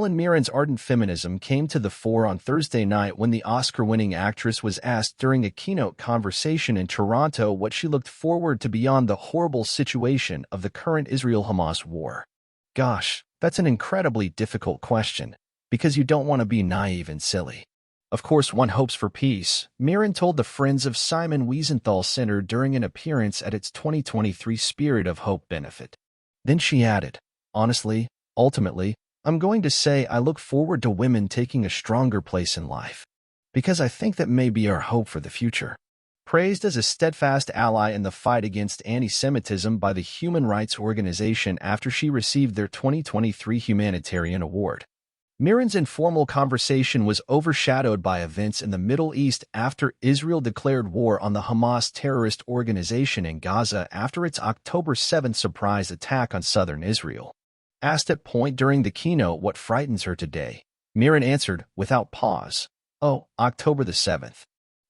Helen Mirren's ardent feminism came to the fore on Thursday night when the Oscar-winning actress was asked during a keynote conversation in Toronto what she looked forward to beyond the horrible situation of the current Israel-Hamas war. Gosh, that's an incredibly difficult question, because you don't want to be naive and silly. Of course, one hopes for peace, Mirren told the Friends of Simon Wiesenthal Center during an appearance at its 2023 Spirit of Hope benefit. Then she added, "Honestly, ultimately, I'm going to say I look forward to women taking a stronger place in life, because I think that may be our hope for the future." Praised as a steadfast ally in the fight against antisemitism by the human rights organization after she received their 2023 Humanitarian Award. Mirren's informal conversation was overshadowed by events in the Middle East after Israel declared war on the Hamas terrorist organization in Gaza after its October 7 surprise attack on southern Israel. Asked at point during the keynote what frightens her today, Mirren answered, without pause, "Oh, October the 7th.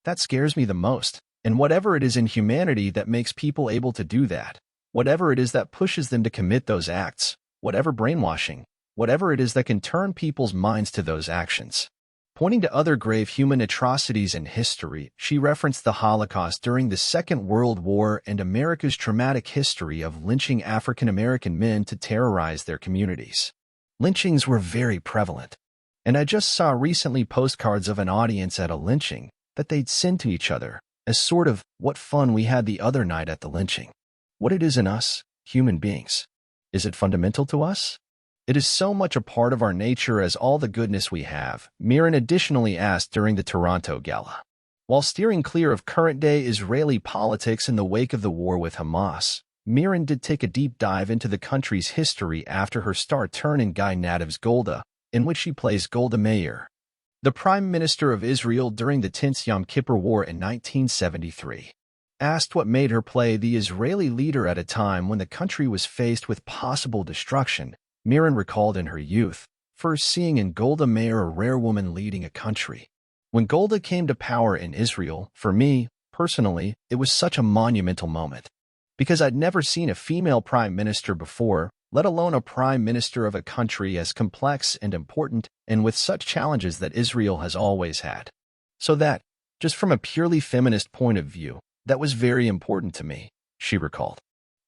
That scares me the most, and whatever it is in humanity that makes people able to do that, whatever it is that pushes them to commit those acts, whatever brainwashing, whatever it is that can turn people's minds to those actions." Pointing to other grave human atrocities in history, she referenced the Holocaust during the Second World War and America's traumatic history of lynching African American men to terrorize their communities. Lynchings were very prevalent, and I just saw recently postcards of an audience at a lynching that they'd send to each other as sort of, "What fun we had the other night at the lynching." What it is in us, human beings. Is it fundamental to us? It is so much a part of our nature as all the goodness we have, Mirren additionally asked during the Toronto Gala. While steering clear of current-day Israeli politics in the wake of the war with Hamas, Mirren did take a deep dive into the country's history after her star turn in Guy Nativ's Golda, in which she plays Golda Meir, the Prime Minister of Israel during the tense Yom Kippur War in 1973. Asked what made her play the Israeli leader at a time when the country was faced with possible destruction, Mirren recalled in her youth, first seeing in Golda Meir a rare woman leading a country. When Golda came to power in Israel, for me, personally, it was such a monumental moment. Because I'd never seen a female prime minister before, let alone a prime minister of a country as complex and important and with such challenges that Israel has always had. So that, just from a purely feminist point of view, that was very important to me, she recalled.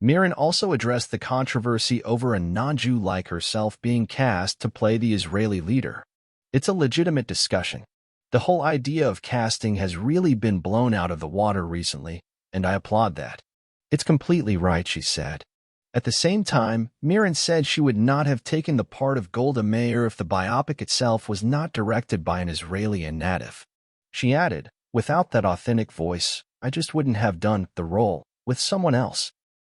Mirren also addressed the controversy over a non-Jew like herself being cast to play the Israeli leader. It's a legitimate discussion. The whole idea of casting has really been blown out of the water recently, and I applaud that. It's completely right, she said. At the same time, Mirren said she would not have taken the part of Golda Meir if the biopic itself was not directed by an Israeli and native. She added, "Without that authentic voice, I just wouldn't have done the role with someone else."